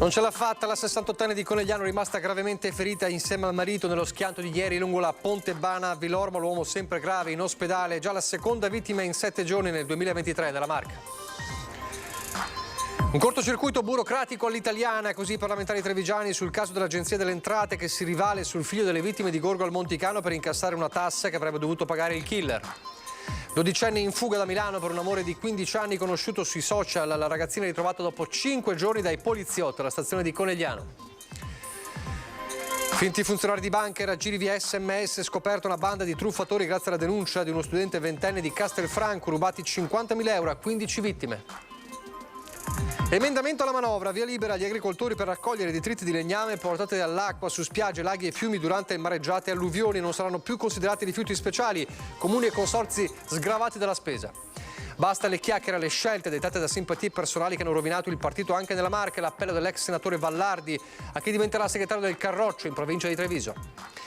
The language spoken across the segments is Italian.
Non ce l'ha fatta la 68enne di Conegliano, rimasta gravemente ferita insieme al marito nello schianto di ieri lungo la Ponte Bana a Villorba. L'uomo sempre grave in ospedale, già la seconda vittima in 7 giorni nel 2023 nella Marca. Un cortocircuito burocratico all'italiana, così i parlamentari trevigiani sul caso dell'Agenzia delle Entrate che si rivale sul figlio delle vittime di Gorgo al Monticano per incassare una tassa che avrebbe dovuto pagare il killer. 12enne in fuga da Milano per un amore di 15 anni conosciuto sui social. La ragazzina ritrovata dopo 5 giorni dai poliziotti alla stazione di Conegliano. Finti funzionari di banca e raggiri via SMS, scoperta una banda di truffatori grazie alla denuncia di uno studente ventenne di Castelfranco, rubati 50.000 euro a 15 vittime. Emendamento alla manovra, via libera agli agricoltori per raccogliere i detriti di legname portati dall'acqua su spiagge, laghi e fiumi durante mareggiate e alluvioni. Non saranno più considerati rifiuti speciali, comuni e consorzi sgravati dalla spesa. Basta le chiacchiere, le scelte dettate da simpatie personali che hanno rovinato il partito anche nella Marca. L'appello dell'ex senatore Vallardi a chi diventerà segretario del Carroccio in provincia di Treviso.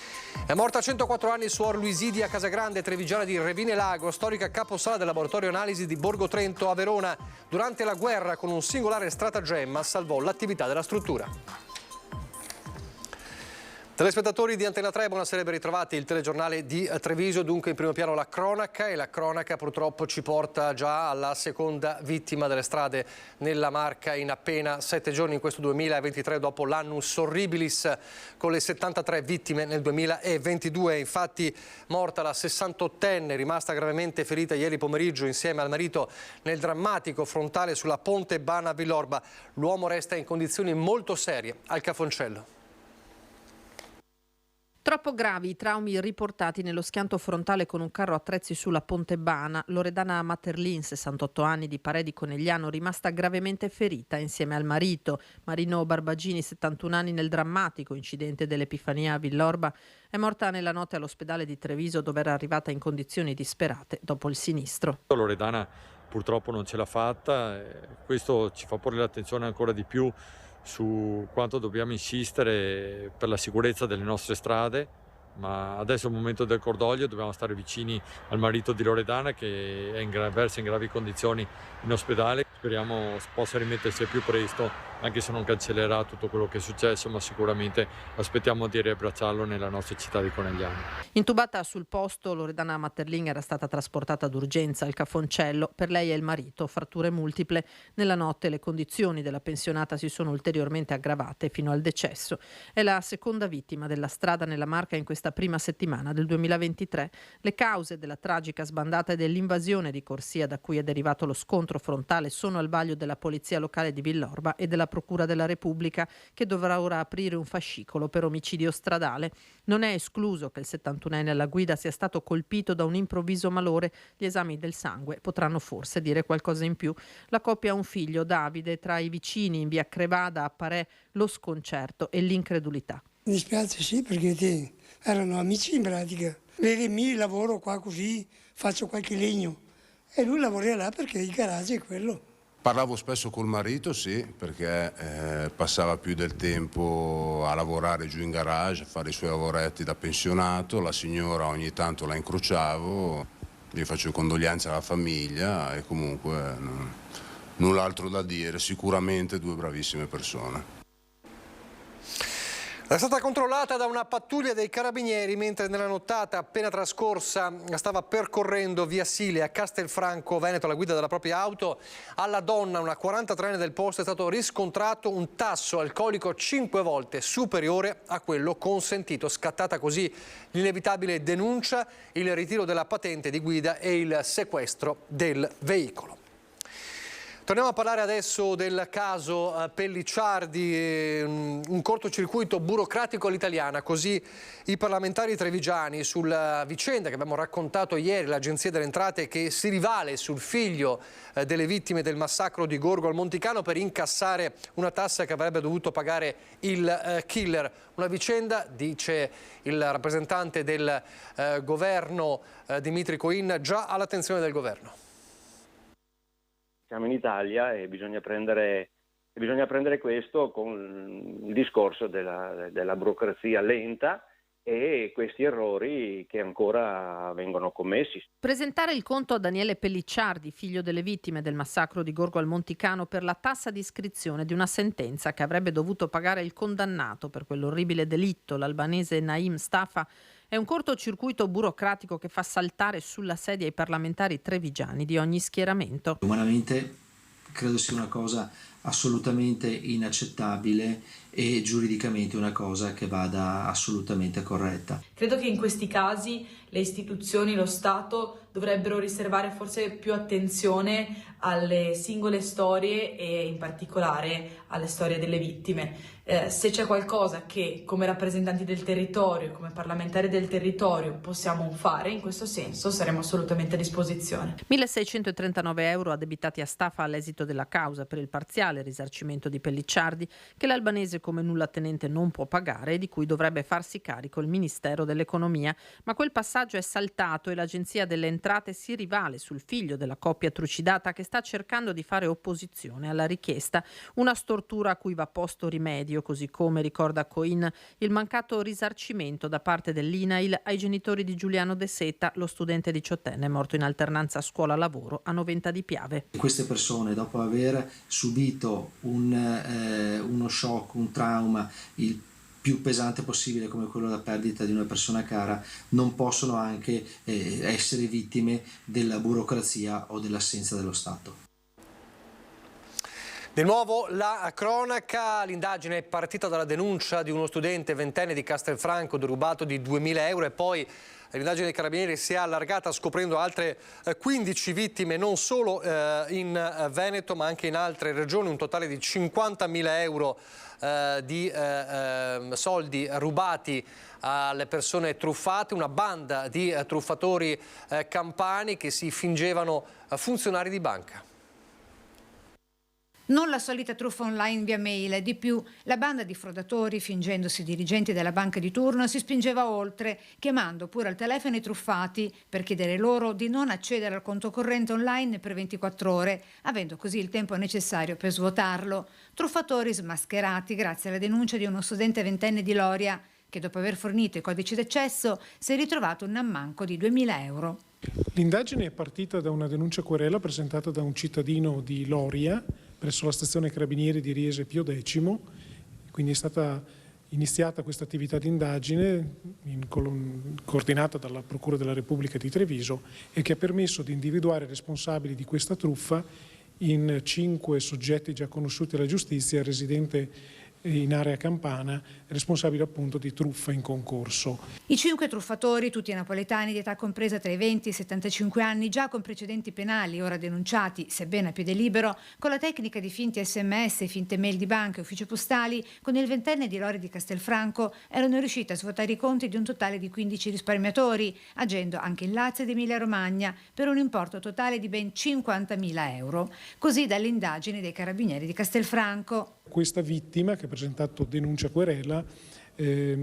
È morta a 104 anni Suor Luisidia Casagrande, trevigiana di Revine Lago, storica caposala del laboratorio analisi di Borgo Trento a Verona. Durante la guerra, con un singolare stratagemma, salvò l'attività della struttura. Telespettatori di Antena 3, buonasera, ben ritrovati. Il telegiornale di Treviso, dunque in primo piano la cronaca, e la cronaca purtroppo ci porta già alla seconda vittima delle strade nella Marca in appena 7 giorni in questo 2023, dopo l'annus horribilis con le 73 vittime nel 2022. Infatti morta la 68enne, rimasta gravemente ferita ieri pomeriggio insieme al marito nel drammatico frontale sulla Ponte Bana a Villorba. L'uomo resta in condizioni molto serie al Cafoncello. Troppo gravi i traumi riportati nello schianto frontale con un carro attrezzi sulla Ponte Bana. Loredana Materlin, 68 anni, di Parè di Conegliano, rimasta gravemente ferita insieme al marito. Marino Barbagini, 71 anni, nel drammatico incidente dell'Epifania a Villorba. È morta nella notte all'ospedale di Treviso, dove era arrivata in condizioni disperate dopo il sinistro. Loredana purtroppo non ce l'ha fatta, questo ci fa porre l'attenzione ancora di più su quanto dobbiamo insistere per la sicurezza delle nostre strade, ma adesso è il momento del cordoglio, dobbiamo stare vicini al marito di Loredana che versa in gravi condizioni in ospedale. Speriamo possa rimettersi al più presto, anche se non cancellerà tutto quello che è successo, ma sicuramente aspettiamo di riabbracciarlo nella nostra città di Conegliano. Intubata sul posto, Loredana Materlin era stata trasportata d'urgenza al Cafoncello. Per lei e il marito fratture multiple. Nella notte le condizioni della pensionata si sono ulteriormente aggravate fino al decesso. È la seconda vittima della strada nella Marca in questa prima settimana del 2023. Le cause della tragica sbandata e dell'invasione di corsia da cui è derivato lo scontro frontale sono al vaglio della Polizia Locale di Villorba e della Procura della Repubblica, che dovrà ora aprire un fascicolo per omicidio stradale. Non è escluso che il 71enne alla guida sia stato colpito da un improvviso malore. Gli esami del sangue potranno forse dire qualcosa in più. La coppia ha un figlio, Davide. Tra i vicini in via Crevada a Parè lo sconcerto e l'incredulità. Mi dispiace, sì, perché erano amici in pratica. Vedi, lavoro qua così, faccio qualche legno. E lui lavora là perché il garage è quello. Parlavo spesso col marito, sì, perché passava più del tempo a lavorare giù in garage, a fare i suoi lavoretti da pensionato. La signora ogni tanto la incrociavo, gli faccio condoglianze alla famiglia e comunque null'altro da dire, sicuramente due bravissime persone. È stata controllata da una pattuglia dei carabinieri mentre nella nottata appena trascorsa stava percorrendo via Sile a Castelfranco Veneto alla guida della propria auto. Alla donna, una 43enne del posto, è stato riscontrato un tasso alcolico 5 volte superiore a quello consentito. Scattata così l'inevitabile denuncia, il ritiro della patente di guida e il sequestro del veicolo. Torniamo a parlare adesso del caso Pellicciardi, un cortocircuito burocratico all'italiana, così i parlamentari trevigiani sulla vicenda che abbiamo raccontato ieri, l'Agenzia delle Entrate che si rivale sul figlio delle vittime del massacro di Gorgo al Monticano per incassare una tassa che avrebbe dovuto pagare il killer. Una vicenda, dice il rappresentante del governo Dimitri Coin, già all'attenzione del governo. Siamo in Italia e bisogna prendere questo con il discorso della burocrazia lenta e questi errori che ancora vengono commessi. Presentare il conto a Daniele Pellicciardi, figlio delle vittime del massacro di Gorgo al Monticano, per la tassa di iscrizione di una sentenza che avrebbe dovuto pagare il condannato per quell'orribile delitto, l'albanese Naim Stafa, è un cortocircuito burocratico che fa saltare sulla sedia i parlamentari trevigiani di ogni schieramento. Umanamente credo sia una cosa assolutamente inaccettabile e giuridicamente una cosa che vada assolutamente corretta. Credo che in questi casi le istituzioni, lo Stato dovrebbero riservare forse più attenzione alle singole storie e in particolare alle storie delle vittime. Se c'è qualcosa che come rappresentanti del territorio, come parlamentari del territorio possiamo fare in questo senso, saremo assolutamente a disposizione. 1.639 euro addebitati a Stafa all'esito della causa per il parziale risarcimento di Pellicciardi, che l'albanese come nullatenente non può pagare e di cui dovrebbe farsi carico il Ministero dell'Economia. Ma quel passaggio è saltato e l'Agenzia delle Entrate si rivale sul figlio della coppia trucidata che sta cercando di fare opposizione alla richiesta. Una stortura a cui va posto rimedio, così come ricorda Coin il mancato risarcimento da parte dell'INAIL ai genitori di Giuliano De Seta, lo studente diciottenne morto in alternanza scuola-lavoro a Noventa di Piave. Queste persone, dopo aver subito uno shock, un trauma, il più pesante possibile come quello della perdita di una persona cara, non possono anche essere vittime della burocrazia o dell'assenza dello Stato. Di nuovo la cronaca, l'indagine è partita dalla denuncia di uno studente ventenne di Castelfranco derubato di 2.000 euro e poi l'indagine dei carabinieri si è allargata scoprendo altre 15 vittime non solo in Veneto ma anche in altre regioni, un totale di 50.000 euro di soldi rubati alle persone truffate, una banda di truffatori campani che si fingevano funzionari di banca. Non la solita truffa online via mail, di più, la banda di frodatori, fingendosi dirigenti della banca di turno, si spingeva oltre, chiamando pure al telefono i truffati per chiedere loro di non accedere al conto corrente online per 24 ore, avendo così il tempo necessario per svuotarlo. Truffatori smascherati grazie alla denuncia di uno studente ventenne di Loria, che dopo aver fornito i codici d'accesso si è ritrovato un ammanco di 2.000 euro. L'indagine è partita da una denuncia querela presentata da un cittadino di Loria presso la stazione Carabinieri di Riese Pio X, quindi è stata iniziata questa attività di indagine coordinata dalla Procura della Repubblica di Treviso e che ha permesso di individuare i responsabili di questa truffa in 5 soggetti già conosciuti alla giustizia, residente in area campana, responsabile appunto di truffa in concorso. I 5 truffatori, tutti napoletani di età compresa tra i 20 e i 75 anni, già con precedenti penali, ora denunciati, sebbene a piede libero, con la tecnica di finti SMS, finte mail di banche e uffici postali, con il ventenne di Loria di Castelfranco, erano riusciti a svuotare i conti di un totale di 15 risparmiatori, agendo anche in Lazio ed Emilia Romagna, per un importo totale di ben 50.000 euro. Così dalle indagini dei carabinieri di Castelfranco. Questa vittima, che ha presentato denuncia querela, è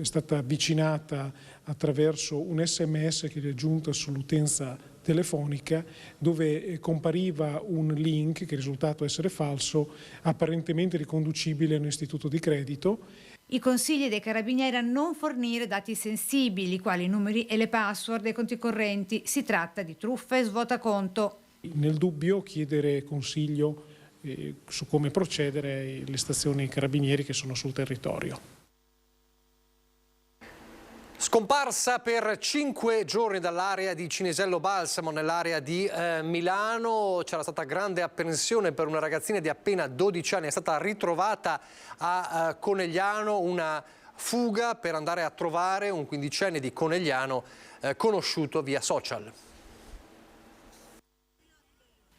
stata avvicinata attraverso un SMS che è giunto sull'utenza telefonica dove compariva un link che è risultato essere falso, apparentemente riconducibile a un istituto di credito. I consigli dei carabinieri a non fornire dati sensibili, quali i numeri e le password dei conti correnti. Si tratta di truffa e svuotaconto. Nel dubbio chiedere consiglio su come procedere alle stazioni carabinieri che sono sul territorio. Scomparsa per 5 giorni dall'area di Cinisello Balsamo, nell'area di Milano. C'era stata grande apprensione per una ragazzina di appena 12 anni. È stata ritrovata a Conegliano, una fuga per andare a trovare un 15enne di Conegliano conosciuto via social.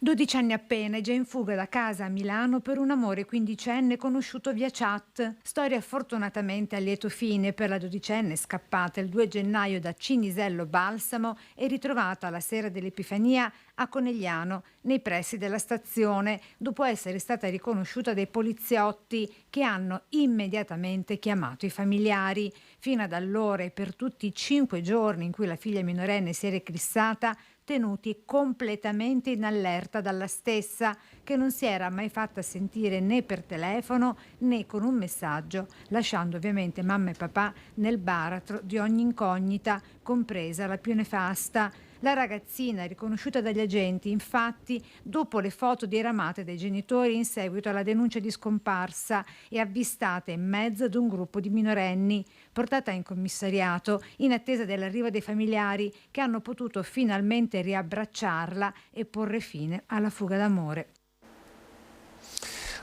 12 anni appena, è già in fuga da casa a Milano per un amore quindicenne conosciuto via chat. Storia fortunatamente a lieto fine per la dodicenne scappata il 2 gennaio da Cinisello Balsamo e ritrovata la sera dell'Epifania a Conegliano, nei pressi della stazione, dopo essere stata riconosciuta dai poliziotti che hanno immediatamente chiamato i familiari. Fino ad allora e per tutti i 5 giorni in cui la figlia minorenne si è eclissata, tenuti completamente in allerta dalla stessa, che non si era mai fatta sentire né per telefono né con un messaggio, lasciando ovviamente mamma e papà nel baratro di ogni incognita, compresa la più nefasta. La ragazzina, riconosciuta dagli agenti, infatti, dopo le foto diramate dai genitori in seguito alla denuncia di scomparsa, è avvistata in mezzo ad un gruppo di minorenni, portata in commissariato in attesa dell'arrivo dei familiari che hanno potuto finalmente riabbracciarla e porre fine alla fuga d'amore.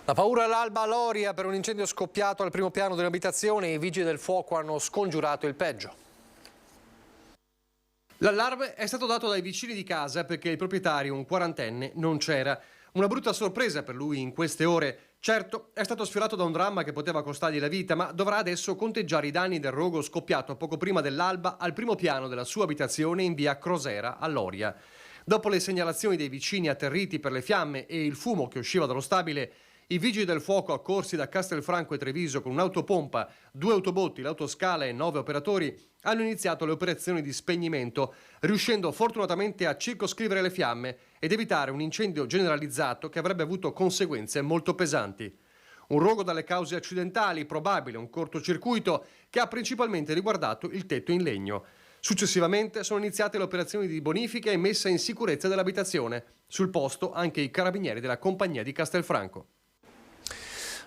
La paura all'alba a Loria per un incendio scoppiato al primo piano dell'abitazione. I vigili del fuoco hanno scongiurato il peggio. L'allarme è stato dato dai vicini di casa perché il proprietario, un quarantenne, non c'era. Una brutta sorpresa per lui in queste ore. Certo, è stato sfiorato da un dramma che poteva costargli la vita, ma dovrà adesso conteggiare i danni del rogo scoppiato poco prima dell'alba al primo piano della sua abitazione in via Crosera a Loria. Dopo le segnalazioni dei vicini atterriti per le fiamme e il fumo che usciva dallo stabile, i vigili del fuoco accorsi da Castelfranco e Treviso con un'autopompa, 2 autobotti, l'autoscala e 9 operatori hanno iniziato le operazioni di spegnimento, riuscendo fortunatamente a circoscrivere le fiamme ed evitare un incendio generalizzato che avrebbe avuto conseguenze molto pesanti. Un rogo dalle cause accidentali, probabile un cortocircuito che ha principalmente riguardato il tetto in legno. Successivamente sono iniziate le operazioni di bonifica e messa in sicurezza dell'abitazione. Sul posto anche i carabinieri della compagnia di Castelfranco.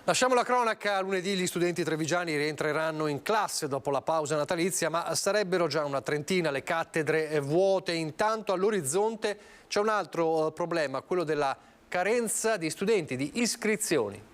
Lasciamo la cronaca. Lunedì gli studenti trevigiani rientreranno in classe dopo la pausa natalizia, ma sarebbero già una trentina le cattedre vuote. Intanto all'orizzonte c'è un altro problema, quello della carenza di studenti, di iscrizioni.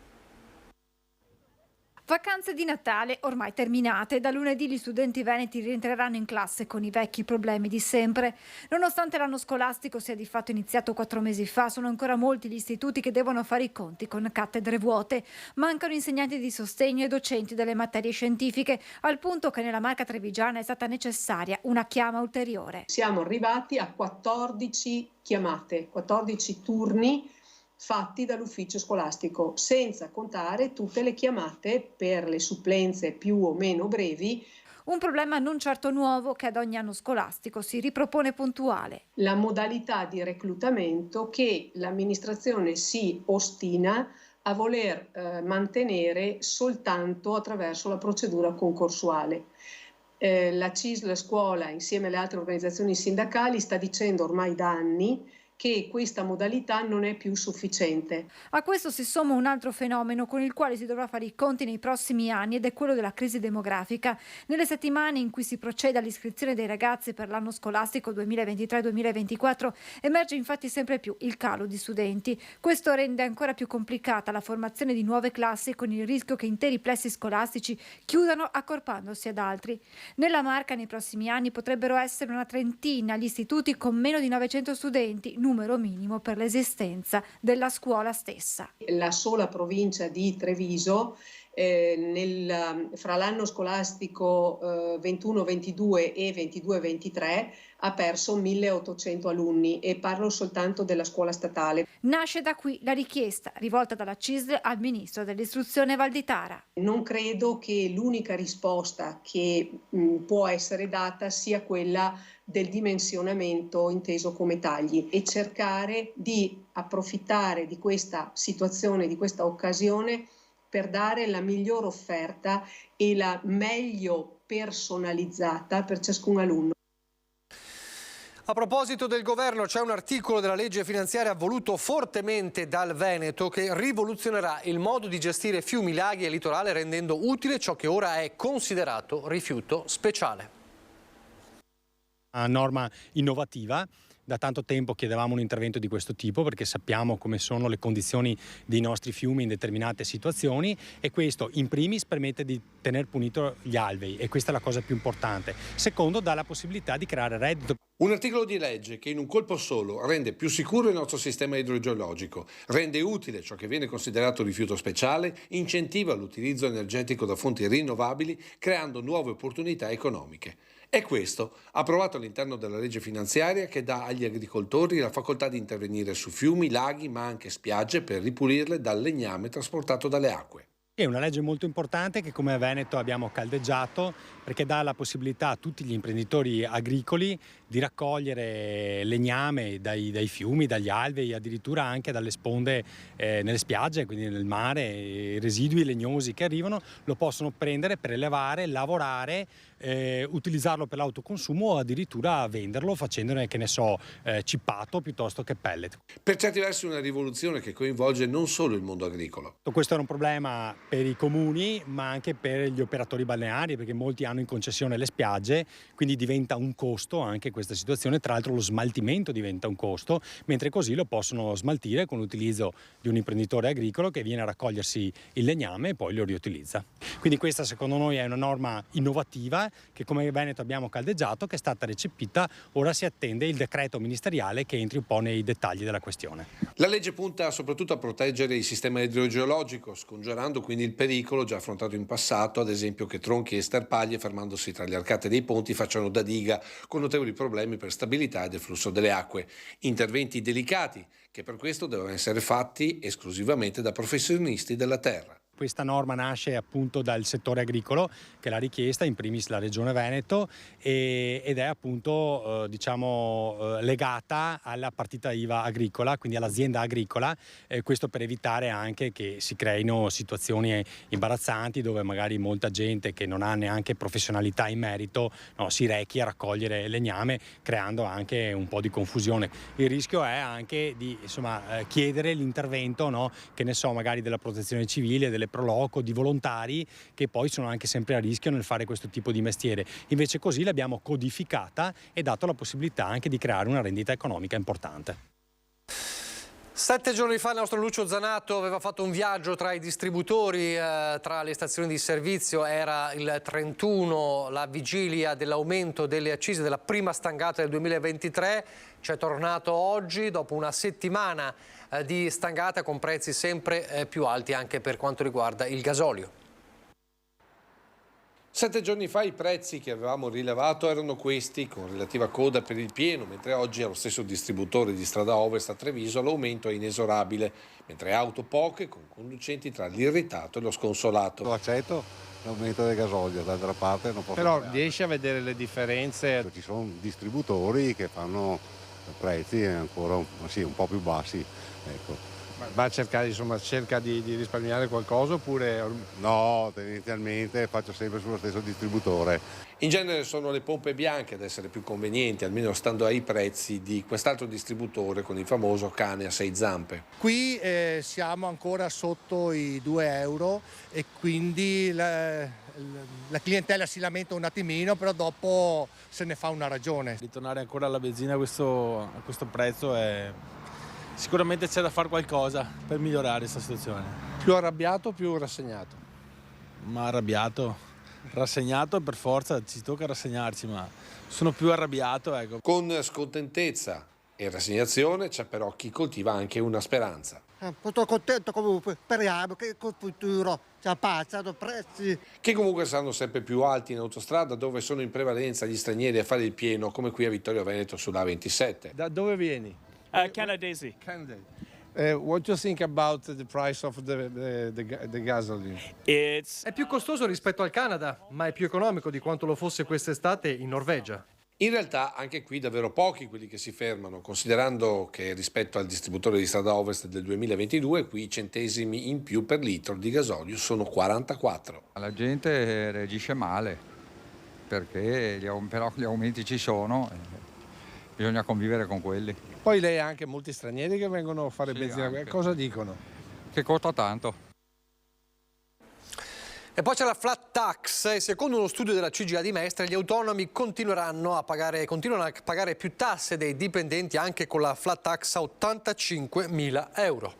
Vacanze di Natale ormai terminate. Da lunedì gli studenti veneti rientreranno in classe con i vecchi problemi di sempre. Nonostante l'anno scolastico sia di fatto iniziato 4 mesi fa, sono ancora molti gli istituti che devono fare i conti con cattedre vuote. Mancano insegnanti di sostegno e docenti delle materie scientifiche, al punto che nella Marca trevigiana è stata necessaria una chiama ulteriore. Siamo arrivati a 14 chiamate, 14 turni fatti dall'ufficio scolastico, senza contare tutte le chiamate per le supplenze più o meno brevi. Un problema non certo nuovo che ad ogni anno scolastico si ripropone puntuale. La modalità di reclutamento che l'amministrazione si ostina a voler mantenere soltanto attraverso la procedura concorsuale. La CISL Scuola, insieme alle altre organizzazioni sindacali, sta dicendo ormai da anni che questa modalità non è più sufficiente. A questo si somma un altro fenomeno con il quale si dovrà fare i conti nei prossimi anni ed è quello della crisi demografica. Nelle settimane in cui si procede all'iscrizione dei ragazzi per l'anno scolastico 2023-2024 emerge infatti sempre più il calo di studenti. Questo rende ancora più complicata la formazione di nuove classi, con il rischio che interi plessi scolastici chiudano accorpandosi ad altri. Nella Marca nei prossimi anni potrebbero essere una trentina gli istituti con meno di 900 studenti, numero minimo per l'esistenza della scuola stessa. La sola provincia di Treviso fra l'anno scolastico 21-22 e 22-23 ha perso 1800 alunni, e parlo soltanto della scuola statale. Nasce da qui la richiesta rivolta dalla CISL al ministro dell'istruzione Valditara. Non credo che l'unica risposta che può essere data sia quella del dimensionamento inteso come tagli, e cercare di approfittare di questa situazione, di questa occasione, per dare la miglior offerta e la meglio personalizzata per ciascun alunno. A proposito del governo, c'è un articolo della legge finanziaria voluto fortemente dal Veneto che rivoluzionerà il modo di gestire fiumi, laghi e litorale, rendendo utile ciò che ora è considerato rifiuto speciale. Una norma innovativa. Da tanto tempo chiedevamo un intervento di questo tipo perché sappiamo come sono le condizioni dei nostri fiumi in determinate situazioni, e questo in primis permette di tener punito gli alvei, e questa è la cosa più importante. Secondo, dà la possibilità di creare reddito. Un articolo di legge che in un colpo solo rende più sicuro il nostro sistema idrogeologico, rende utile ciò che viene considerato rifiuto speciale, incentiva l'utilizzo energetico da fonti rinnovabili, creando nuove opportunità economiche. È questo approvato all'interno della legge finanziaria che dà agli agricoltori la facoltà di intervenire su fiumi, laghi, ma anche spiagge per ripulirle dal legname trasportato dalle acque. È una legge molto importante che come Veneto abbiamo caldeggiato perché dà la possibilità a tutti gli imprenditori agricoli di raccogliere legname dai fiumi, dagli alvei, addirittura anche dalle sponde nelle spiagge, quindi nel mare, i residui legnosi che arrivano lo possono prendere, prelevare, lavorare, utilizzarlo per l'autoconsumo o addirittura venderlo facendone, che ne so, cippato piuttosto che pellet. Per certi versi una rivoluzione che coinvolge non solo il mondo agricolo. Questo era un problema per i comuni ma anche per gli operatori balneari, perché molti hanno in concessione le spiagge, quindi diventa un costo anche questa situazione. Tra l'altro lo smaltimento diventa un costo, mentre così lo possono smaltire con l'utilizzo di un imprenditore agricolo che viene a raccogliersi il legname e poi lo riutilizza. Quindi questa secondo noi è una norma innovativa che come Veneto abbiamo caldeggiato, che è stata recepita. Ora si attende il decreto ministeriale che entri un po' nei dettagli della questione. La legge punta soprattutto a proteggere il sistema idrogeologico, scongiurando quindi il pericolo già affrontato in passato, ad esempio che tronchi e sterpaglie fermandosi tra le arcate dei ponti facciano da diga, con notevoli problemi per stabilità e deflusso delle acque. Interventi delicati che per questo devono essere fatti esclusivamente da professionisti della terra. Questa norma nasce appunto dal settore agricolo che l'ha richiesta, in primis la Regione Veneto, ed è appunto legata alla partita IVA agricola, quindi all'azienda agricola, questo per evitare anche che si creino situazioni imbarazzanti dove magari molta gente che non ha neanche professionalità in merito si rechi a raccogliere legname, creando anche un po' di confusione. Il rischio è anche di chiedere l'intervento, che ne so, magari della protezione civile, delle proloco, di volontari che poi sono anche sempre a rischio nel fare questo tipo di mestiere. Invece così l'abbiamo codificata e dato la possibilità anche di creare una rendita economica importante. 7 giorni fa il nostro Lucio Zanato aveva fatto un viaggio tra i distributori, tra le stazioni di servizio. Era il 31, la vigilia dell'aumento delle accise della prima stangata del 2023. C'è tornato oggi dopo una settimana di stangata con prezzi sempre più alti anche per quanto riguarda il gasolio. 7 giorni fa i prezzi che avevamo rilevato erano questi, con relativa coda per il pieno, mentre oggi allo stesso distributore di Strada Ovest a Treviso l'aumento è inesorabile, mentre auto poche con conducenti tra l'irritato e lo sconsolato. Lo accetto l'aumento del gasolio, d'altra parte non posso. Però riesci a vedere le differenze? Ci sono distributori che fanno prezzi ancora un po' più bassi, ecco. Va a cercare, cerca di risparmiare qualcosa oppure? No, tendenzialmente faccio sempre sullo stesso distributore. In genere sono le pompe bianche ad essere più convenienti, almeno stando ai prezzi di quest'altro distributore con il famoso cane a 6 zampe. Qui siamo ancora sotto i 2 euro e quindi la clientela si lamenta un attimino, però dopo se ne fa una ragione. Ritornare ancora alla benzina a questo prezzo è... Sicuramente c'è da fare qualcosa per migliorare questa situazione. Più arrabbiato o più rassegnato? Ma arrabbiato, rassegnato per forza, ci tocca rassegnarci, ma sono più arrabbiato, ecco. Con scontentezza e rassegnazione c'è però chi coltiva anche una speranza. Sono contento comunque, speriamo che col futuro ci abbassano prezzi. Che comunque saranno sempre più alti in autostrada, dove sono in prevalenza gli stranieri a fare il pieno, come qui a Vittorio Veneto sulla A27. Da dove vieni? Canadese. What do you think about the price of the gasoline? È più costoso rispetto al Canada, ma è più economico di quanto lo fosse quest'estate in Norvegia. In realtà anche qui davvero pochi quelli che si fermano, considerando che rispetto al distributore di Strada Ovest del 2022 qui i centesimi in più per litro di gasolio sono 44. La gente reagisce male perché però gli aumenti ci sono, bisogna convivere con quelli. Poi lei ha anche molti stranieri che vengono a fare benzina, anche. Cosa dicono? Che costa tanto. E poi c'è la flat tax e secondo uno studio della CGIA di Mestre gli autonomi continuano a pagare più tasse dei dipendenti anche con la flat tax a 85.000 euro.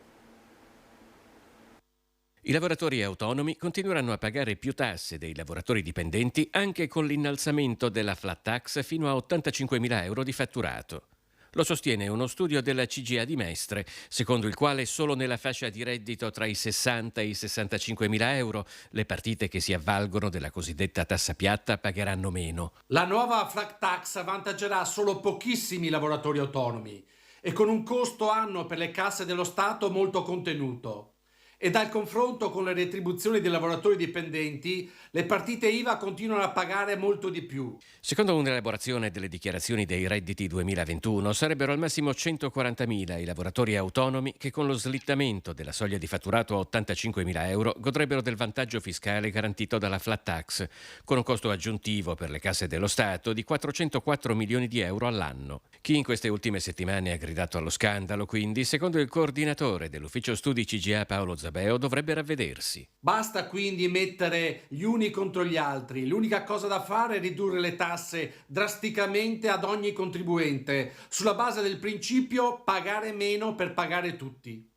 I lavoratori autonomi continueranno a pagare più tasse dei lavoratori dipendenti anche con l'innalzamento della flat tax fino a 85.000 euro di fatturato. Lo sostiene uno studio della CGIA di Mestre, secondo il quale solo nella fascia di reddito tra i 60 e i 65.000 euro le partite che si avvalgono della cosiddetta tassa piatta pagheranno meno. La nuova flat tax avvantaggerà solo pochissimi lavoratori autonomi e con un costo annuo per le casse dello Stato molto contenuto. E dal confronto con le retribuzioni dei lavoratori dipendenti, le partite IVA continuano a pagare molto di più. Secondo un'elaborazione delle dichiarazioni dei redditi 2021, sarebbero al massimo 140.000 i lavoratori autonomi che con lo slittamento della soglia di fatturato a 85.000 euro godrebbero del vantaggio fiscale garantito dalla flat tax, con un costo aggiuntivo per le casse dello Stato di 404 milioni di euro all'anno. Chi in queste ultime settimane ha gridato allo scandalo, quindi, secondo il coordinatore dell'ufficio studi CGIA Paolo Zabeo, dovrebbe ravvedersi. Basta quindi mettere gli uni contro gli altri. L'unica cosa da fare è ridurre le tasse drasticamente ad ogni contribuente, sulla base del principio pagare meno per pagare tutti.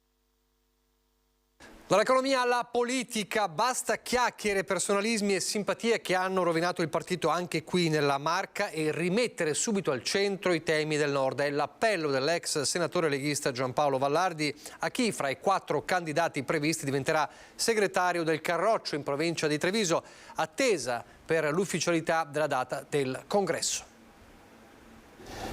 Dall'economia alla politica, basta chiacchiere, personalismi e simpatie che hanno rovinato il partito anche qui nella Marca e rimettere subito al centro i temi del Nord. È l'appello dell'ex senatore leghista Giampaolo Vallardi a chi fra i 4 candidati previsti diventerà segretario del Carroccio in provincia di Treviso, attesa per l'ufficialità della data del congresso.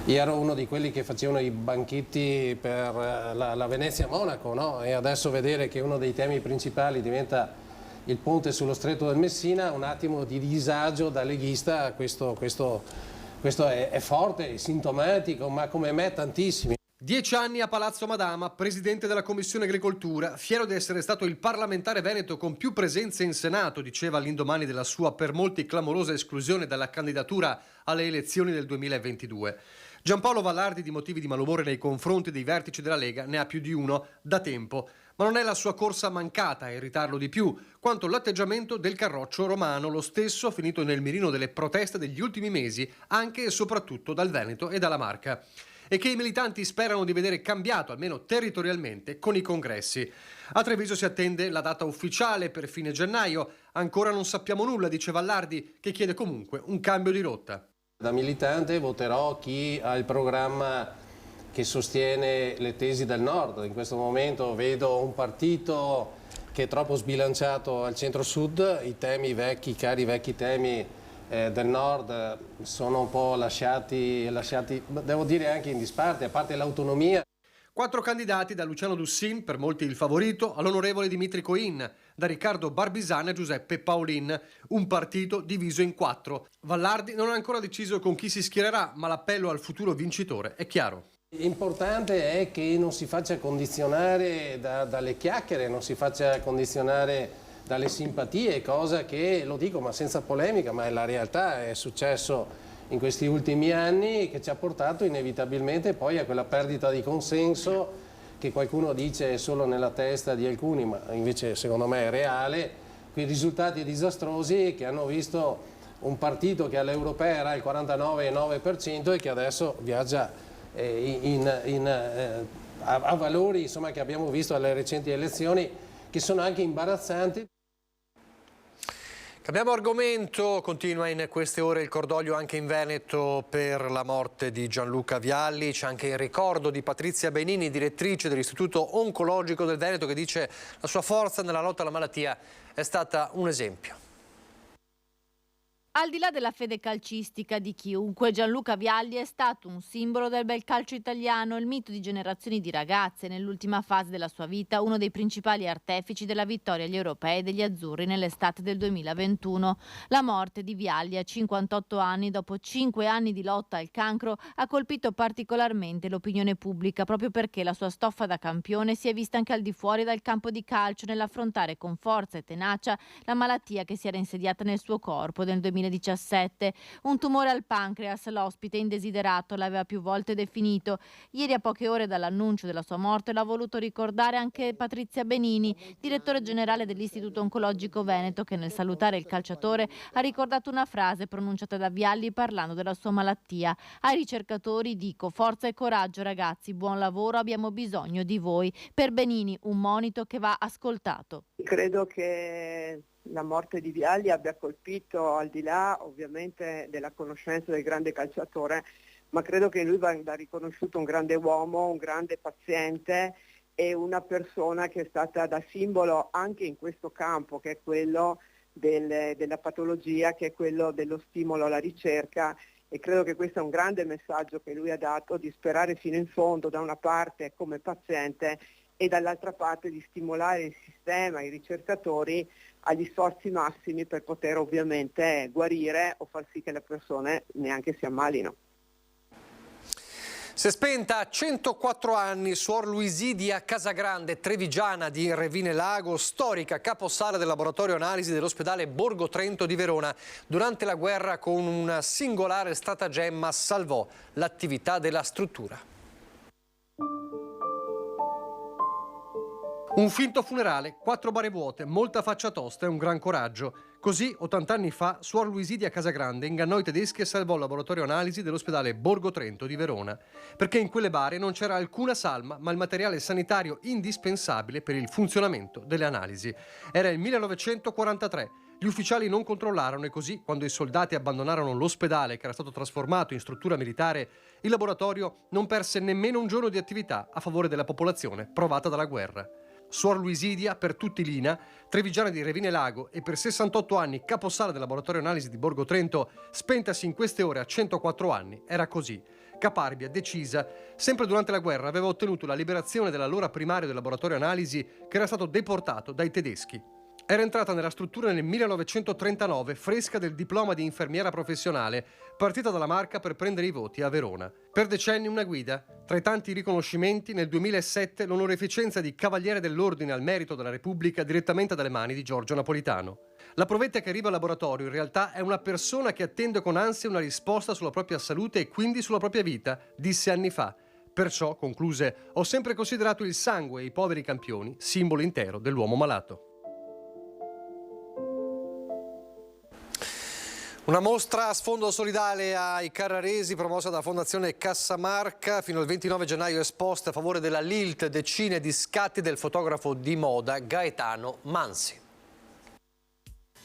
Io ero uno di quelli che facevano i banchetti per la Venezia-Monaco, no? E adesso vedere che uno dei temi principali diventa il ponte sullo stretto del Messina, un attimo di disagio da leghista, questo è forte, è sintomatico, ma come me tantissimi. 10 anni a Palazzo Madama, presidente della Commissione Agricoltura, fiero di essere stato il parlamentare veneto con più presenze in Senato, diceva all'indomani della sua per molti clamorosa esclusione dalla candidatura alle elezioni del 2022. Giampaolo Vallardi, di motivi di malumore nei confronti dei vertici della Lega, ne ha più di uno da tempo. Ma non è la sua corsa mancata a irritarlo di più, quanto l'atteggiamento del Carroccio romano, lo stesso finito nel mirino delle proteste degli ultimi mesi, anche e soprattutto dal Veneto e dalla Marca, e che i militanti sperano di vedere cambiato, almeno territorialmente, con i congressi. A Treviso si attende la data ufficiale per fine gennaio. Ancora non sappiamo nulla, dice Vallardi, che chiede comunque un cambio di rotta. Da militante voterò chi ha il programma che sostiene le tesi del Nord. In questo momento vedo un partito che è troppo sbilanciato al centro-sud, i temi vecchi, cari vecchi temi del Nord sono un po' lasciati, devo dire anche in disparte, a parte l'autonomia. 4 candidati, da Luciano Dussin, per molti il favorito, all'onorevole Dimitri Coin, da Riccardo Barbisana a Giuseppe Paolin, un partito diviso in 4. Vallardi non ha ancora deciso con chi si schiererà, ma l'appello al futuro vincitore è chiaro. L'importante è che non si faccia condizionare dalle chiacchiere, non si faccia condizionare dalle simpatie, cosa che, lo dico ma senza polemica, ma è la realtà, è successo in questi ultimi anni, che ci ha portato inevitabilmente poi a quella perdita di consenso che qualcuno dice è solo nella testa di alcuni, ma invece secondo me è reale, quei risultati disastrosi che hanno visto un partito che alle europee era il 49,9% e che adesso viaggia a valori, insomma, che abbiamo visto alle recenti elezioni, che sono anche imbarazzanti. Cambiamo argomento, continua in queste ore il cordoglio anche in Veneto per la morte di Gianluca Vialli. C'è anche il ricordo di Patrizia Benini, direttrice dell'Istituto Oncologico del Veneto, che dice la sua forza nella lotta alla malattia è stata un esempio. Al di là della fede calcistica di chiunque, Gianluca Vialli è stato un simbolo del bel calcio italiano, il mito di generazioni di ragazze. Nell'ultima fase della sua vita, uno dei principali artefici della vittoria agli europei degli azzurri nell'estate del 2021. La morte di Vialli a 58 anni, dopo 5 anni di lotta al cancro, ha colpito particolarmente l'opinione pubblica, proprio perché la sua stoffa da campione si è vista anche al di fuori dal campo di calcio nell'affrontare con forza e tenacia la malattia che si era insediata nel suo corpo nel 2019. 2017. Un tumore al pancreas, l'ospite indesiderato l'aveva più volte definito. Ieri, a poche ore dall'annuncio della sua morte, l'ha voluto ricordare anche Patrizia Benini, direttore generale dell'Istituto Oncologico Veneto, che nel salutare il calciatore ha ricordato una frase pronunciata da Vialli parlando della sua malattia. Ai ricercatori dico: forza e coraggio ragazzi, buon lavoro, abbiamo bisogno di voi. Per Benini un monito che va ascoltato. Credo che la morte di Vialli abbia colpito, al di là ovviamente della conoscenza del grande calciatore, ma credo che in lui va riconosciuto un grande uomo, un grande paziente e una persona che è stata da simbolo anche in questo campo, che è quello della patologia, che è quello dello stimolo alla ricerca, e credo che questo è un grande messaggio che lui ha dato, di sperare fino in fondo, da una parte come paziente e dall'altra parte di stimolare il sistema, i ricercatori agli sforzi massimi per poter ovviamente guarire o far sì che le persone neanche si ammalino. Si è spenta a 104 anni Suor Luisidia Casagrande, trevigiana di Revine Lago, storica caposala del laboratorio analisi dell'ospedale Borgo Trento di Verona. Durante la guerra, con un singolare stratagemma, salvò l'attività della struttura. Un finto funerale, 4 bare vuote, molta faccia tosta e un gran coraggio. Così, 80 anni fa, Suor Luisidia Casagrande ingannò i tedeschi e salvò il laboratorio analisi dell'ospedale Borgo Trento di Verona. Perché in quelle bare non c'era alcuna salma, ma il materiale sanitario indispensabile per il funzionamento delle analisi. Era il 1943. Gli ufficiali non controllarono e così, quando i soldati abbandonarono l'ospedale, che era stato trasformato in struttura militare, il laboratorio non perse nemmeno un giorno di attività a favore della popolazione provata dalla guerra. Suor Luisidia, per tutti l'INA, trevigiana di Revine Lago e per 68 anni caposala del laboratorio analisi di Borgo Trento, spentasi in queste ore a 104 anni, era così. Caparbia, decisa, sempre durante la guerra aveva ottenuto la liberazione dell'allora primario del laboratorio analisi, che era stato deportato dai tedeschi. Era entrata nella struttura nel 1939, fresca del diploma di infermiera professionale, partita dalla Marca per prendere i voti a Verona. Per decenni una guida. Tra i tanti riconoscimenti, nel 2007 l'onorificenza di Cavaliere dell'Ordine al Merito della Repubblica direttamente dalle mani di Giorgio Napolitano. La provetta che arriva al laboratorio in realtà è una persona che attende con ansia una risposta sulla propria salute e quindi sulla propria vita, disse anni fa. Perciò, concluse, ho sempre considerato il sangue e i poveri campioni simbolo intero dell'uomo malato. Una mostra a sfondo solidale ai carraresi promossa dalla Fondazione Cassamarca. Fino al 29 gennaio esposta a favore della Lilt decine di scatti del fotografo di moda Gaetano Mansi.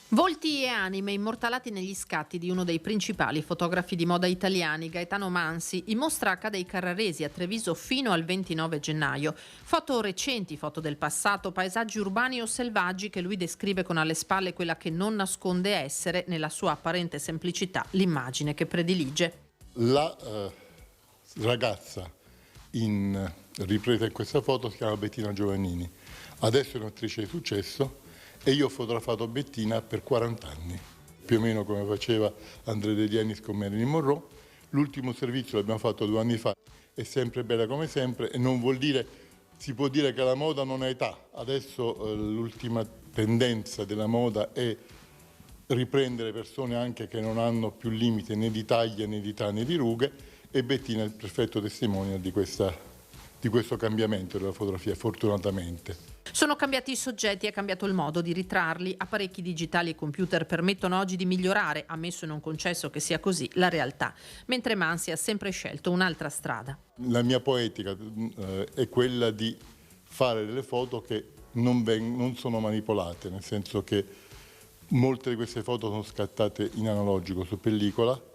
Volti e anime immortalati negli scatti di uno dei principali fotografi di moda italiani, Gaetano Mansi, in mostra H dei Carraresi a Treviso fino al 29 gennaio. Foto recenti, foto del passato, paesaggi urbani o selvaggi che lui descrive con alle spalle quella che non nasconde essere, nella sua apparente semplicità, l'immagine che predilige. La ragazza ripresa in questa foto si chiama Bettina Giovannini, adesso è un'attrice di successo. E io ho fotografato Bettina per 40 anni, più o meno come faceva Andrea De Lienis con Marilyn Monroe. L'ultimo servizio l'abbiamo fatto 2 anni fa, è sempre bella come sempre e non vuol dire, si può dire che la moda non ha età. Adesso l'ultima tendenza della moda è riprendere persone anche che non hanno più limite né di taglia né di età né di rughe, e Bettina è il perfetto testimonial di questo cambiamento della fotografia, fortunatamente. Sono cambiati i soggetti, è cambiato il modo di ritrarli. Apparecchi digitali e computer permettono oggi di migliorare, ammesso e non concesso che sia così, la realtà. Mentre Mansi ha sempre scelto un'altra strada. La mia poetica è quella di fare delle foto che non sono manipolate, nel senso che molte di queste foto sono scattate in analogico su pellicola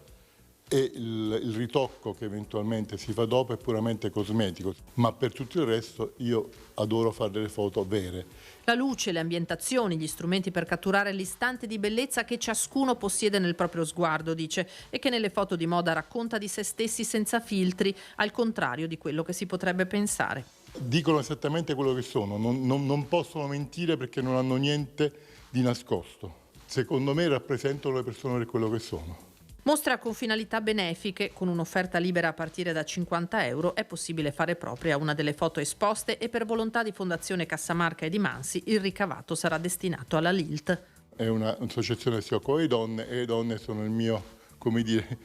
e il ritocco che eventualmente si fa dopo è puramente cosmetico, ma per tutto il resto io adoro fare delle foto vere. La luce, le ambientazioni, gli strumenti per catturare l'istante di bellezza che ciascuno possiede nel proprio sguardo, dice, e che nelle foto di moda racconta di se stessi senza filtri, al contrario di quello che si potrebbe pensare. Dicono esattamente quello che sono, non possono mentire perché non hanno niente di nascosto. Secondo me rappresentano le persone per quello che sono. Mostra con finalità benefiche, con un'offerta libera a partire da 50 euro, è possibile fare propria una delle foto esposte e per volontà di Fondazione Cassamarca e di Mansi il ricavato sarà destinato alla Lilt. è un'associazione che si occupa di donne e le donne sono il mio, come dire,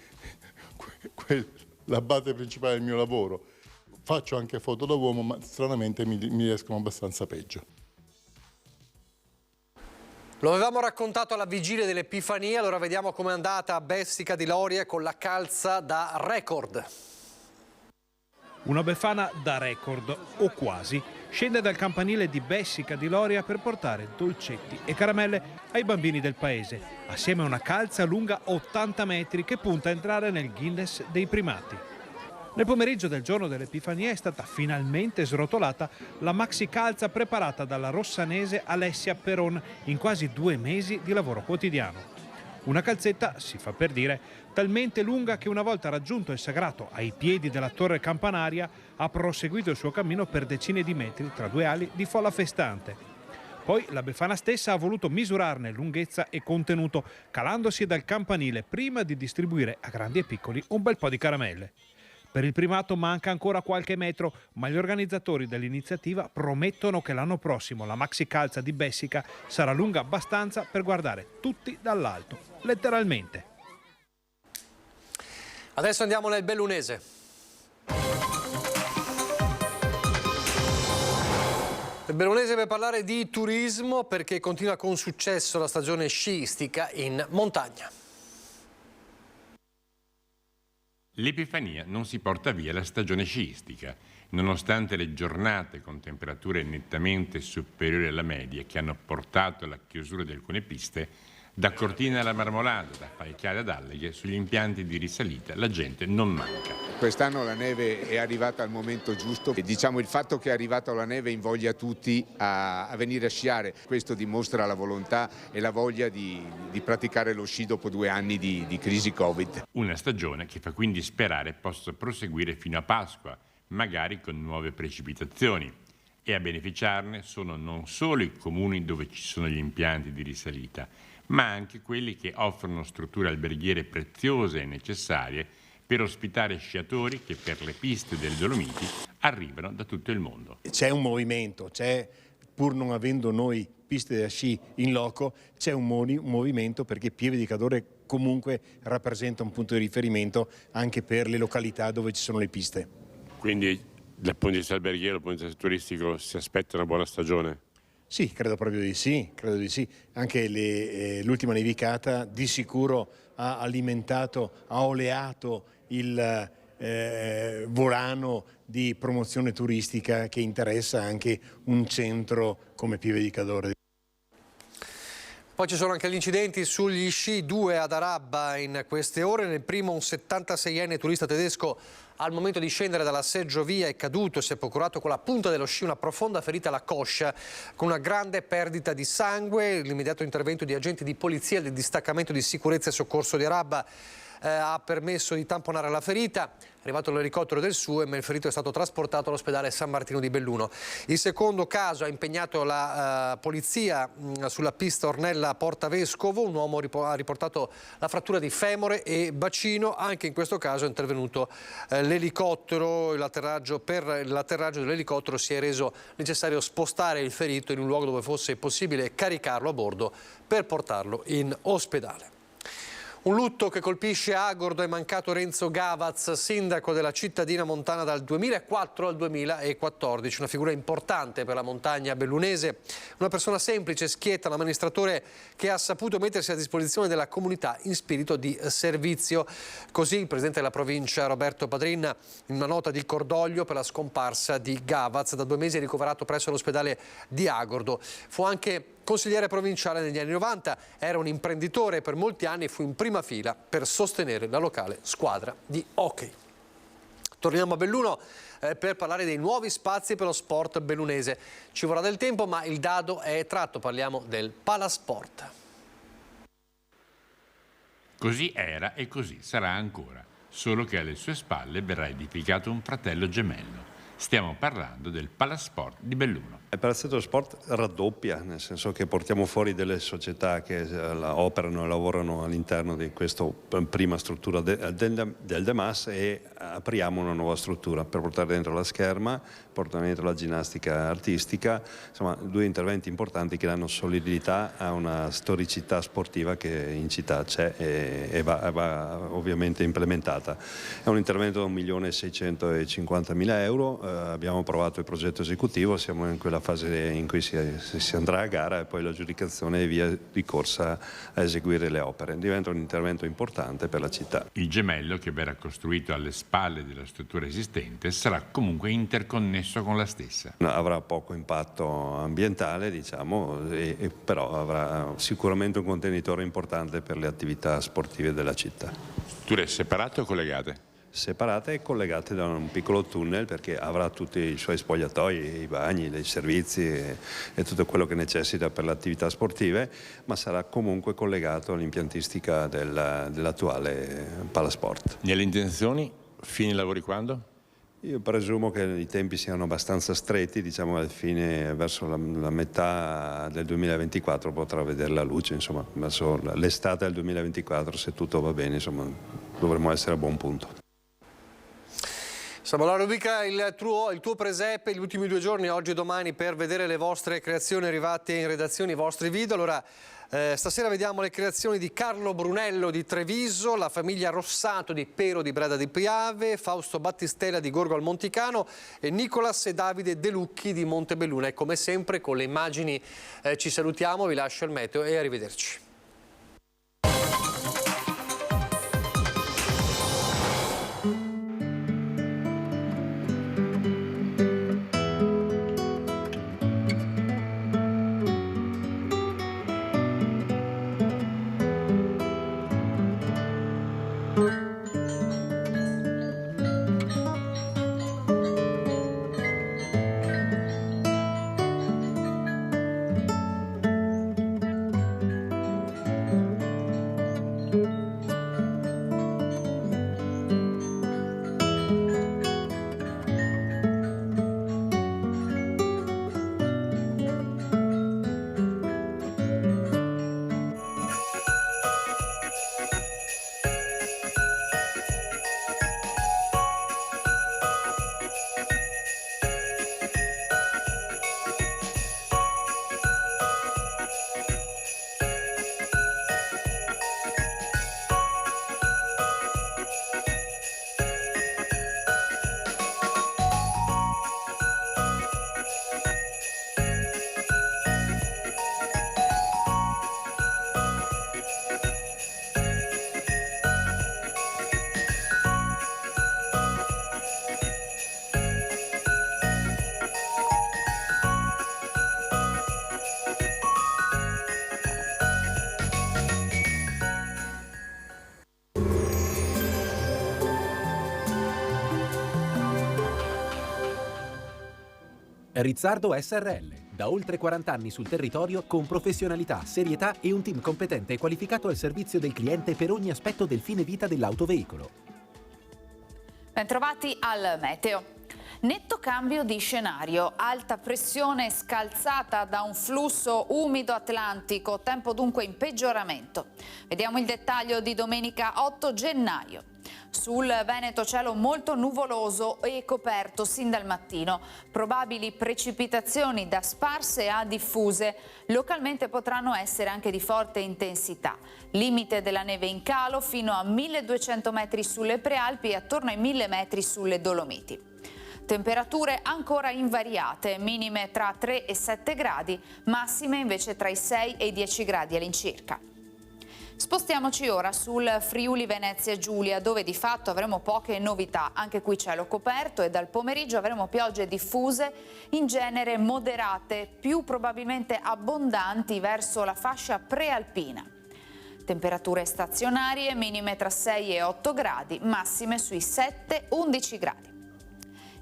la base principale del mio lavoro. Faccio anche foto da uomo, ma stranamente mi riescono abbastanza peggio. Lo avevamo raccontato alla vigilia dell'Epifania, allora vediamo com'è andata a Bessica di Loria con la calza da record. Una Befana da record, o quasi, scende dal campanile di Bessica di Loria per portare dolcetti e caramelle ai bambini del paese, assieme a una calza lunga 80 metri che punta a entrare nel Guinness dei primati. Nel pomeriggio del giorno dell'Epifania è stata finalmente srotolata la maxi calza preparata dalla rossanese Alessia Peron in quasi 2 mesi di lavoro quotidiano. Una calzetta, si fa per dire, talmente lunga che una volta raggiunto il sagrato ai piedi della torre campanaria ha proseguito il suo cammino per decine di metri tra 2 ali di folla festante. Poi la Befana stessa ha voluto misurarne lunghezza e contenuto, calandosi dal campanile prima di distribuire a grandi e piccoli un bel po' di caramelle. Per il primato manca ancora qualche metro, ma gli organizzatori dell'iniziativa promettono che l'anno prossimo la maxi calza di Bessica sarà lunga abbastanza per guardare tutti dall'alto, letteralmente. Adesso andiamo nel Bellunese. Il Bellunese per parlare di turismo perché continua con successo la stagione sciistica in montagna. L'Epifania non si porta via la stagione sciistica, nonostante le giornate con temperature nettamente superiori alla media che hanno portato alla chiusura di alcune piste. Da Cortina alla Marmolada, da Faichiale ad Alleghe, sugli impianti di risalita la gente non manca. Quest'anno la neve è arrivata al momento giusto e diciamo il fatto che è arrivata la neve invoglia tutti a venire a sciare. Questo dimostra la volontà e la voglia di praticare lo sci dopo 2 anni di crisi Covid. Una stagione che fa quindi sperare possa proseguire fino a Pasqua, magari con nuove precipitazioni. E a beneficiarne sono non solo i comuni dove ci sono gli impianti di risalita, ma anche quelli che offrono strutture alberghiere preziose e necessarie per ospitare sciatori che per le piste delle Dolomiti arrivano da tutto il mondo. C'è un movimento, pur non avendo noi piste da sci in loco, c'è un movimento perché Pieve di Cadore comunque rappresenta un punto di riferimento anche per le località dove ci sono le piste. Quindi dal punto di vista alberghiero, dal punto di vista turistico si aspetta una buona stagione? Sì, credo proprio di sì, Anche l'ultima nevicata di sicuro ha alimentato, ha oleato il volano di promozione turistica che interessa anche un centro come Pieve di Cadore. Poi ci sono anche gli incidenti sugli sci, 2 ad Arabba in queste ore. Nel primo un 76enne turista tedesco al momento di scendere dalla seggiovia è caduto e si è procurato con la punta dello sci una profonda ferita alla coscia con una grande perdita di sangue. L'immediato intervento di agenti di polizia del distaccamento di sicurezza e soccorso di Arabba ha permesso di tamponare la ferita. È arrivato l'elicottero del SUEM e il ferito è stato trasportato all'ospedale San Martino di Belluno. Il secondo caso ha impegnato la polizia sulla pista Ornella Porta Vescovo. Un uomo ha riportato la frattura di femore e bacino. Anche in questo caso è intervenuto l'elicottero. Per l'atterraggio dell'elicottero si è reso necessario spostare il ferito in un luogo dove fosse possibile caricarlo a bordo per portarlo in ospedale. Un lutto che colpisce Agordo. È mancato Renzo Gavaz, sindaco della cittadina montana dal 2004 al 2014, una figura importante per la montagna bellunese, una persona semplice, schietta, un amministratore che ha saputo mettersi a disposizione della comunità in spirito di servizio. Così il presidente della provincia Roberto Padrin in una nota di cordoglio per la scomparsa di Gavaz, da 2 mesi ricoverato presso l'ospedale di Agordo. Fu anche consigliere provinciale negli anni 90, era un imprenditore e per molti anni fu in prima fila per sostenere la locale squadra di hockey. Torniamo a Belluno per parlare dei nuovi spazi per lo sport bellunese. Ci vorrà del tempo, ma il dado è tratto, parliamo del Palasport. Così era e così sarà ancora, solo che alle sue spalle verrà edificato un fratello gemello. Stiamo parlando del Palasport di Belluno. Il Palazzetto dello Sport raddoppia, nel senso che portiamo fuori delle società che operano e lavorano all'interno di questa prima struttura del Demas e apriamo una nuova struttura per portare dentro la scherma, portare dentro la ginnastica artistica, insomma 2 interventi importanti che danno solidità a una storicità sportiva che in città c'è e va ovviamente implementata. È un intervento da 1.650.000 euro, abbiamo approvato il progetto esecutivo, siamo in quella fase in cui si andrà a gara e poi l'aggiudicazione e via di corsa a eseguire le opere. Diventa un intervento importante per la città. Il gemello, che verrà costruito alle spalle della struttura esistente, sarà comunque interconnesso con la stessa. Avrà poco impatto ambientale, diciamo, però avrà sicuramente un contenitore importante per le attività sportive della città. Strutture separate o collegate? Separate e collegate da un piccolo tunnel, perché avrà tutti i suoi spogliatoi, i bagni, i servizi e tutto quello che necessita per le attività sportive, ma sarà comunque collegato all'impiantistica dell'attuale Palasport. Nelle intenzioni, fine lavori quando? Io presumo che i tempi siano abbastanza stretti, diciamo alla fine, verso la metà del 2024 potrà vedere la luce, insomma, verso l'estate del 2024, se tutto va bene, insomma, dovremmo essere a buon punto. Siamo alla rubrica il tuo presepe, gli ultimi 2 giorni, oggi e domani, per vedere le vostre creazioni arrivate in redazione, i vostri video. Allora, stasera vediamo le creazioni di Carlo Brunello di Treviso, la famiglia Rossato di Pero di Breda di Piave, Fausto Battistella di Gorgo al Monticano e Nicolas e Davide De Lucchi di Montebelluna. E come sempre con le immagini ci salutiamo, vi lascio il meteo e arrivederci. Rizzardo SRL, da oltre 40 anni sul territorio con professionalità, serietà e un team competente e qualificato al servizio del cliente per ogni aspetto del fine vita dell'autoveicolo. Bentrovati al meteo. Netto cambio di scenario, alta pressione scalzata da un flusso umido atlantico, tempo dunque in peggioramento. Vediamo il dettaglio di domenica 8 gennaio. Sul Veneto cielo molto nuvoloso e coperto sin dal mattino. Probabili precipitazioni da sparse a diffuse. Localmente potranno essere anche di forte intensità. Limite della neve in calo fino a 1200 metri sulle prealpi e attorno ai 1000 metri sulle Dolomiti. Temperature ancora invariate, minime tra 3 e 7 gradi, massime invece tra i 6 e i 10 gradi all'incirca. Spostiamoci ora sul Friuli Venezia Giulia, dove di fatto avremo poche novità. Anche qui cielo coperto e dal pomeriggio avremo piogge diffuse, in genere moderate, più probabilmente abbondanti verso la fascia prealpina. Temperature stazionarie, minime tra 6 e 8 gradi, massime sui 7-11 gradi.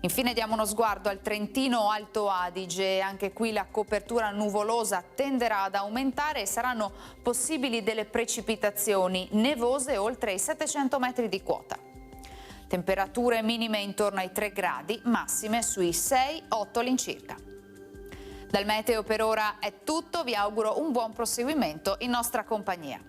Infine diamo uno sguardo al Trentino Alto Adige, anche qui la copertura nuvolosa tenderà ad aumentare e saranno possibili delle precipitazioni nevose oltre i 700 metri di quota. Temperature minime intorno ai 3 gradi, massime sui 6-8 all'incirca. Dal meteo per ora è tutto, vi auguro un buon proseguimento in nostra compagnia.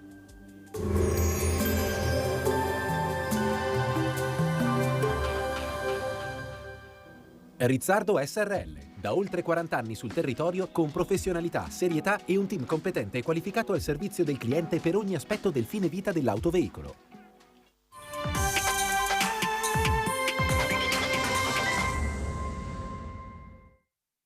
Rizzardo SRL, da oltre 40 anni sul territorio con professionalità, serietà e un team competente e qualificato al servizio del cliente per ogni aspetto del fine vita dell'autoveicolo.